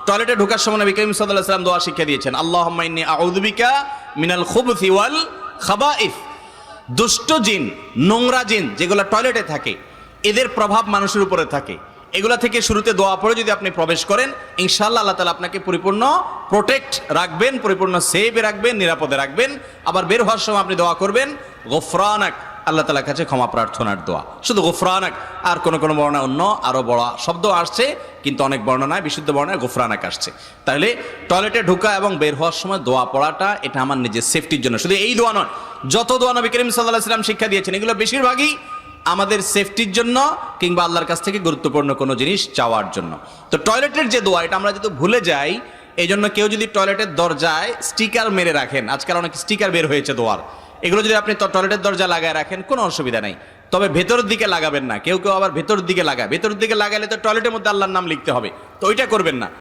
টয়লেটে ঢোকার সময় নবী করিম সাল্লাল্লাহু আলাইহি ওয়াসাল্লাম দোয়া শিক্ষা দিয়েছেন, আল্লাহুম্মা ইন্নী আউযু বিকা মিনাল খুবুসি ওয়াল খাবাইস। দুষ্ট জিন, নোংরা জিন যেগুলো টয়লেটে থাকে, এদের প্রভাব মানুষের উপরে থাকে, এগুলা থেকে শুরুতে দোয়া পড়ে যদি আপনি প্রবেশ করেন, ইনশাআল্লাহ আল্লাহ তাআলা আপনাকে পরিপূর্ণ প্রোটেক্ট রাখবেন, পরিপূর্ণ সেভে রাখবেন, নিরাপদে রাখবেন। আবার বের হওয়ার সময় আপনি দোয়া করবেন গফরানাক, আল্লাহ তাআলার কাছে ক্ষমা প্রার্থনার দোয়া, শুধু গফরানাক। আর কোন বর্ণনা অন্য আরো বড় শব্দ আসছে, কিন্তু অনেক বর্ণনায়, বিশুদ্ধ বর্ণনায় গফরানাক আসছে। তাহলে টয়লেটে ঢোকা এবং বের হওয়ার সময় দোয়া পড়াটা এটা আমার নিজের সেফটির জন্য। শুধু এই দোয়া নয়, যত দোয়া নবী করিম সাল্লাল্লাহু আলাইহি ওয়াসাল্লাম শিক্ষা দিয়েছেন, এগুলো বেশিরভাগই আমাদের সেফটির জন্য কিংবা আল্লাহর কাছ থেকে গুরুত্বপূর্ণ কোনো জিনিস চাওয়ার জন্য। তো টয়লেটের যে দোয়া, এটা আমরা যদি ভুলে যাই, এই জন্য কেউ যদি টয়লেটের দরজায় স্টিকার মেরে রাখেন, আজকাল অনেক স্টিকার বের হয়েছে দোয়ার, এগুলো যদি আপনি টয়লেটের দরজা লাগায় রাখেন, কোনো অসুবিধা নেই। তবে ভেতরের দিকে লাগাবেন না। কেউ কেউ আবার ভেতরের দিকে লাগায়, ভেতরের দিকে লাগালে তো টয়লেটের মধ্যে আল্লাহর নাম লিখতে হবে, তো ওইটা করবেন না।